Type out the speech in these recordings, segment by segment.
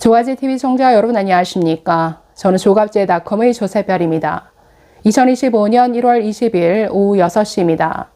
조가지TV 청자 여러분 안녕하십니까? 저는 조갑제닷컴의 조세별입니다. 2025년 1월 20일 오후 6시입니다.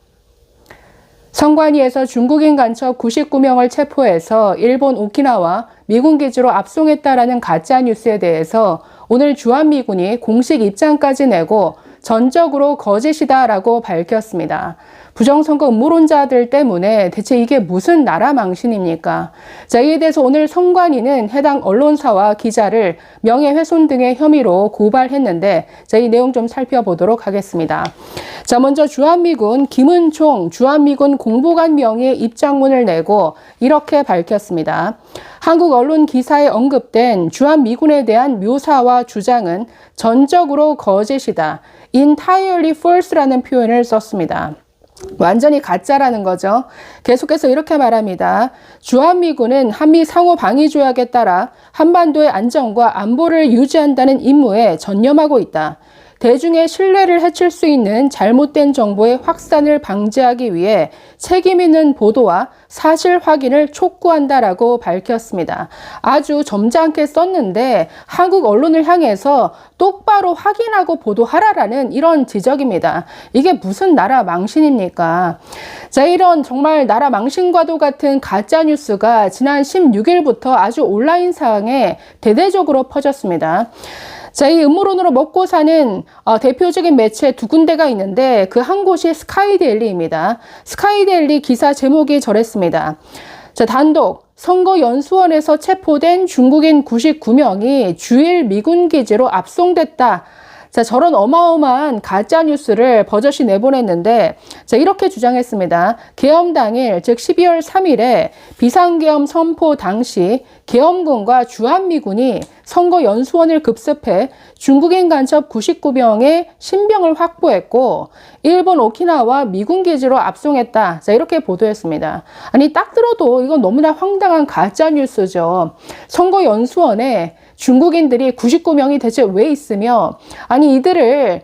선관위에서 중국인 간첩 99명을 체포해서 일본 오키나와 미군 기지로 압송했다라는 가짜뉴스에 대해서 오늘 주한미군이 공식 입장까지 내고 전적으로 거짓이다라고 밝혔습니다. 부정선거 음모론자들 때문에 대체 이게 무슨 나라 망신입니까? 자, 이에 대해서 오늘 선관위는 해당 언론사와 기자를 명예훼손 등의 혐의로 고발했는데, 자, 이 내용 좀 살펴보도록 하겠습니다. 자, 먼저 주한미군 김은총 주한미군 공보관 명의의 입장문을 내고 이렇게 밝혔습니다. 한국 언론 기사에 언급된 주한미군에 대한 묘사와 주장은 전적으로 거짓이다. entirely false라는 표현을 썼습니다. 완전히 가짜라는 거죠. 계속해서 이렇게 말합니다. 주한미군은 한미 상호 방위 조약에 따라 한반도의 안정과 안보를 유지한다는 임무에 전념하고 있다. 대중의 신뢰를 해칠 수 있는 잘못된 정보의 확산을 방지하기 위해 책임 있는 보도와 사실 확인을 촉구한다라고 밝혔습니다. 아주 점잖게 썼는데 한국 언론을 향해서 똑바로 확인하고 보도하라라는 이런 지적입니다. 이게 무슨 나라 망신입니까? 자, 이런 정말 나라 망신과도 같은 가짜뉴스가 지난 16일부터 아주 온라인상에 대대적으로 퍼졌습니다. 자, 이 음모론으로 먹고 사는 대표적인 매체 두 군데가 있는데 그 한 곳이 스카이데일리입니다. 스카이데일리 기사 제목이 저랬습니다. 자, 단독 선거연수원에서 체포된 중국인 99명이 주일 미군 기지로 압송됐다. 자, 저런 어마어마한 가짜뉴스를 버젓이 내보냈는데, 자, 이렇게 주장했습니다. 계엄 당일, 즉 12월 3일에 비상계엄 선포 당시 계엄군과 주한미군이 선거연수원을 급습해 중국인 간첩 99명의 신병을 확보했고 일본 오키나와 미군 기지로 압송했다. 자, 이렇게 보도했습니다. 아니, 딱 들어도 이건 너무나 황당한 가짜뉴스죠. 선거연수원에 중국인들이 99명이 대체 왜 있으며, 아니 이들을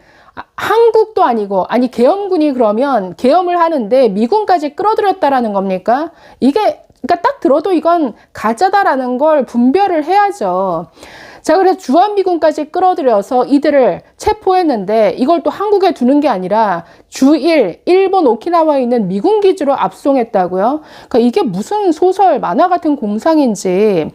한국도 아니고, 아니 계엄군이 그러면 계엄을 하는데 미군까지 끌어들였다라는 겁니까? 이게 그러니까 딱 들어도 이건 가짜다라는 걸 분별을 해야죠. 자, 그래서 주한미군까지 끌어들여서 이들을 체포했는데 이걸 또 한국에 두는 게 아니라 주일 일본 오키나와에 있는 미군 기지로 압송했다고요? 그러니까 이게 무슨 소설 만화 같은 공상인지.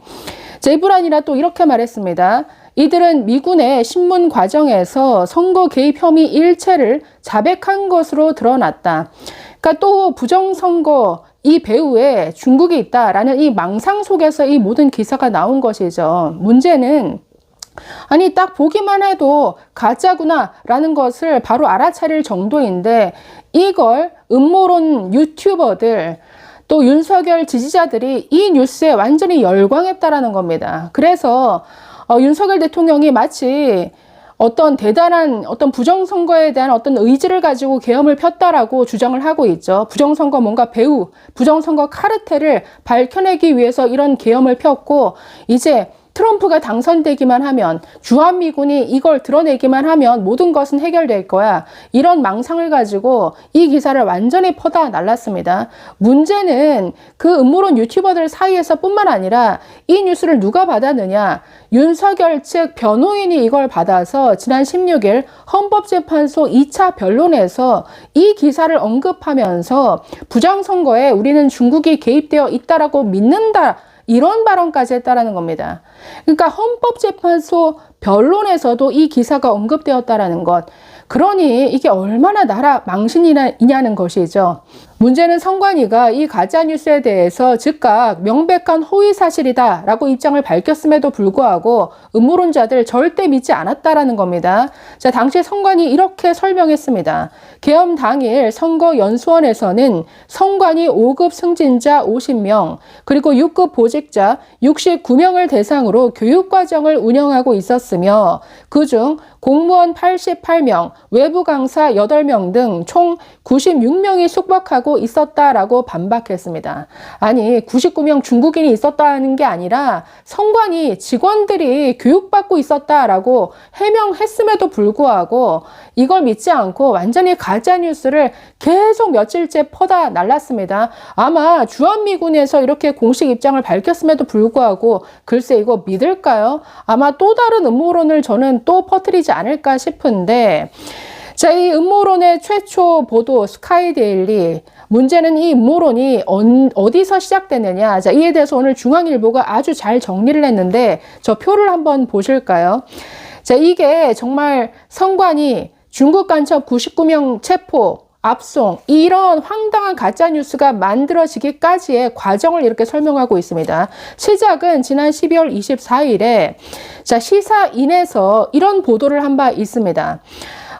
제이브란이라 또 이렇게 말했습니다. 이들은 미군의 신문 과정에서 선거 개입 혐의 일체를 자백한 것으로 드러났다. 그러니까 또 부정선거 이 배후에 중국이 있다라는 이 망상 속에서 이 모든 기사가 나온 것이죠. 문제는 아니 딱 보기만 해도 가짜구나라는 것을 바로 알아차릴 정도인데 이걸 음모론 유튜버들 또 윤석열 지지자들이 이 뉴스에 완전히 열광했다라는 겁니다. 그래서 윤석열 대통령이 마치 어떤 대단한 어떤 부정선거에 대한 어떤 의지를 가지고 계엄을 폈다라고 주장을 하고 있죠. 부정선거 뭔가 배후, 부정선거 카르텔을 밝혀내기 위해서 이런 계엄을 폈고 이제 트럼프가 당선되기만 하면 주한미군이 이걸 드러내기만 하면 모든 것은 해결될 거야. 이런 망상을 가지고 이 기사를 완전히 퍼다 날랐습니다. 문제는 그 음모론 유튜버들 사이에서 뿐만 아니라 이 뉴스를 누가 받았느냐. 윤석열 측 변호인이 이걸 받아서 지난 16일 헌법재판소 2차 변론에서 이 기사를 언급하면서 부정선거에 우리는 중국이 개입되어 있다라고 믿는다. 이런 발언까지 했다라는 겁니다. 그러니까 헌법재판소 변론에서도 이 기사가 언급되었다라는 것. 그러니 이게 얼마나 나라 망신이냐는 것이죠. 문제는 선관위가 이 가짜뉴스에 대해서 즉각 명백한 허위사실이다라고 입장을 밝혔음에도 불구하고 음모론자들 절대 믿지 않았다라는 겁니다. 자, 당시 선관위 이렇게 설명했습니다. 계엄 당일 선거연수원에서는 선관위 5급 승진자 50명 그리고 6급 보직자 69명을 대상으로 교육과정을 운영하고 있었으며 그중 공무원 88명, 외부 강사 8명 등 총 96명이 숙박하고 있었다라고 반박했습니다. 아니 99명 중국인이 있었다는 게 아니라 성관이 직원들이 교육받고 있었다라고 해명했음에도 불구하고 이걸 믿지 않고 완전히 가짜뉴스를 계속 며칠째 퍼다 날랐습니다. 아마 주한미군에서 이렇게 공식 입장을 밝혔음에도 불구하고 글쎄 이거 믿을까요? 아마 또 다른 음모론을 저는 또 퍼뜨리지 않을까 싶은데, 자, 이 음모론의 최초 보도 스카이데일리, 문제는 이 음모론이 어디서 시작됐느냐. 자, 이에 대해서 오늘 중앙일보가 아주 잘 정리를 했는데 저 표를 한번 보실까요? 자, 이게 정말 성관이 중국 간첩 99명 체포, 압송, 이런 황당한 가짜뉴스가 만들어지기까지의 과정을 이렇게 설명하고 있습니다. 시작은 지난 12월 24일에 자, 시사인에서 이런 보도를 한 바 있습니다.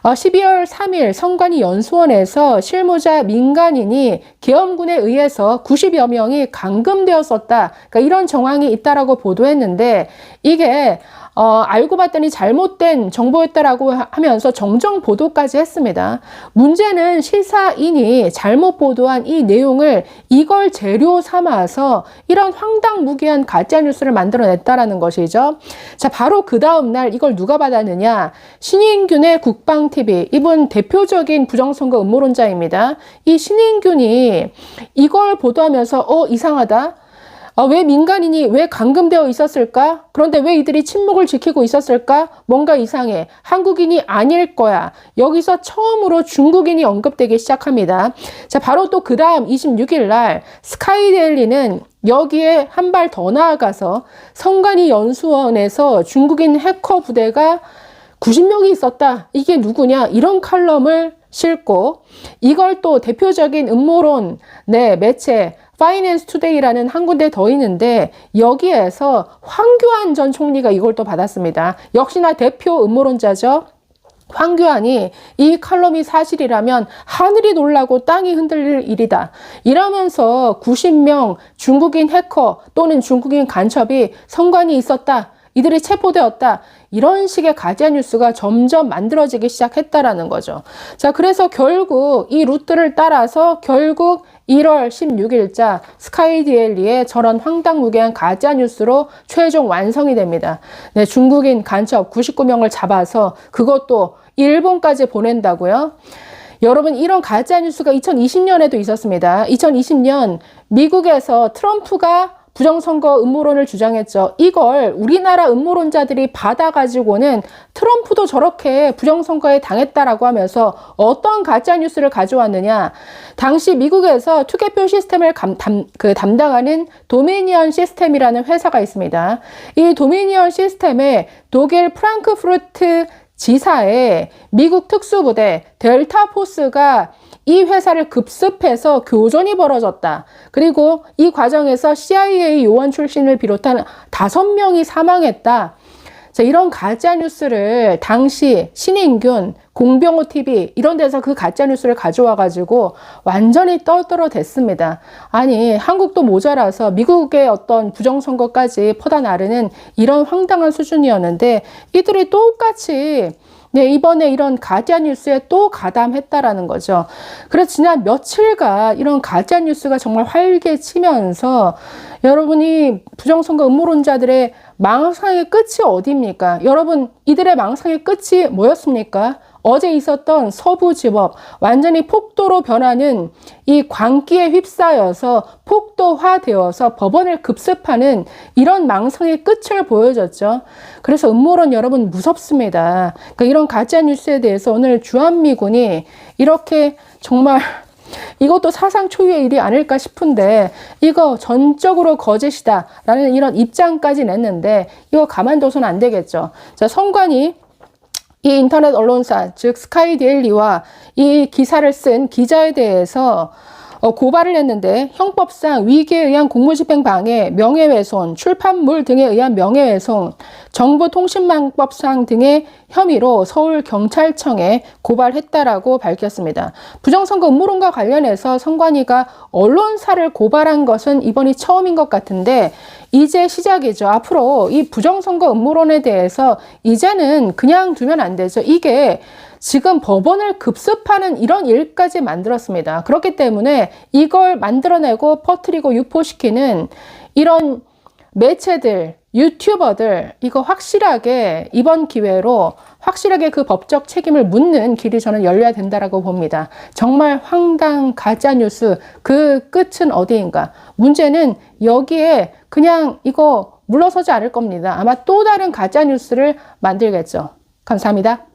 12월 3일 성관이 연수원에서 실무자 민간인이 계엄군에 의해서 90여 명이 감금되었었다. 그러니까 이런 정황이 있다라고 보도했는데 이게 알고 봤더니 잘못된 정보였다라고 하면서 정정 보도까지 했습니다. 문제는 시사인이 잘못 보도한 이 내용을 이걸 재료 삼아서 이런 황당무계한 가짜뉴스를 만들어냈다라는 것이죠. 자, 바로 그 다음날 이걸 누가 받았느냐. 신인균의 국방TV, 이분 대표적인 부정선거 음모론자입니다. 이 신인균이 이걸 보도하면서 이상하다. 왜 민간인이 왜 감금되어 있었을까? 그런데 왜 이들이 침묵을 지키고 있었을까? 뭔가 이상해. 한국인이 아닐 거야. 여기서 처음으로 중국인이 언급되기 시작합니다. 자, 바로 또 그 다음 26일 날 스카이데일리는 여기에 한 발 더 나아가서 성관이 연수원에서 중국인 해커 부대가 90명이 있었다. 이게 누구냐? 이런 칼럼을 싣고 이걸 또 대표적인 음모론 매체 파이낸스 투데이라는 한 군데 더 있는데 여기에서 황교안 전 총리가 이걸 또 받았습니다. 역시나 대표 음모론자죠. 황교안이 이 칼럼이 사실이라면 하늘이 놀라고 땅이 흔들릴 일이다. 이러면서 90명 중국인 해커 또는 중국인 간첩이 성관이 있었다. 이들이 체포되었다. 이런 식의 가짜뉴스가 점점 만들어지기 시작했다라는 거죠. 자, 그래서 결국 이 루트를 따라서 결국 1월 16일자 스카이데일리의 저런 황당무계한 가짜뉴스로 최종 완성이 됩니다. 네, 중국인 간첩 99명을 잡아서 그것도 일본까지 보낸다고요? 여러분, 이런 가짜뉴스가 2020년에도 있었습니다. 2020년 미국에서 트럼프가 부정선거 음모론을 주장했죠. 이걸 우리나라 음모론자들이 받아가지고는 트럼프도 저렇게 부정선거에 당했다라고 하면서 어떤 가짜뉴스를 가져왔느냐. 당시 미국에서 투개표 시스템을 담당하는 도미니언 시스템이라는 회사가 있습니다. 이 도미니언 시스템에 독일 프랑크푸르트 지사의 미국 특수부대 델타 포스가 이 회사를 급습해서 교전이 벌어졌다. 그리고 이 과정에서 CIA 요원 출신을 비롯한 5명이 사망했다. 자, 이런 가짜뉴스를 당시 신인균, 공병호TV 이런 데서 그 가짜뉴스를 가져와가지고 완전히 떨어댔습니다. 아니, 한국도 모자라서 미국의 어떤 부정선거까지 퍼다 나르는 이런 황당한 수준이었는데 이들이 똑같이 이번에 이런 가짜뉴스에 또 가담했다라는 거죠. 그래서 지난 며칠간 이런 가짜뉴스가 정말 활개치면서 여러분이 부정선거 음모론자들의 망상의 끝이 어디입니까? 여러분, 이들의 망상의 끝이 뭐였습니까? 어제 있었던 서부지법, 완전히 폭도로 변하는 이 광기에 휩싸여서 폭도화되어서 법원을 급습하는 이런 망상의 끝을 보여줬죠. 그래서 음모론 여러분 무섭습니다. 그러니까 이런 가짜뉴스에 대해서 오늘 주한미군이 이렇게 정말 이것도 사상 초유의 일이 아닐까 싶은데 이거 전적으로 거짓이다 라는 이런 입장까지 냈는데 이거 가만둬서는 안 되겠죠. 자, 성관이 이 인터넷 언론사 즉 스카이데일리와 이 기사를 쓴 기자에 대해서 고발을 했는데 형법상 위계에 의한 공무집행 방해, 명예훼손, 출판물 등에 의한 명예훼손, 정보통신망법상 등의 혐의로 서울경찰청에 고발했다라고 밝혔습니다. 부정선거 음모론과 관련해서 성관이가 언론사를 고발한 것은 이번이 처음인 것 같은데 이제 시작이죠. 앞으로 이 부정선거 음모론에 대해서 이제는 그냥 두면 안 되죠. 이게 지금 법원을 급습하는 이런 일까지 만들었습니다. 그렇기 때문에 이걸 만들어내고 퍼뜨리고 유포시키는 이런 매체들, 유튜버들, 이거 확실하게 이번 기회로 확실하게 그 법적 책임을 묻는 길이 저는 열려야 된다라고 봅니다. 정말 황당 가짜뉴스, 그 끝은 어디인가? 문제는 여기에 그냥 이거 물러서지 않을 겁니다. 아마 또 다른 가짜뉴스를 만들겠죠. 감사합니다.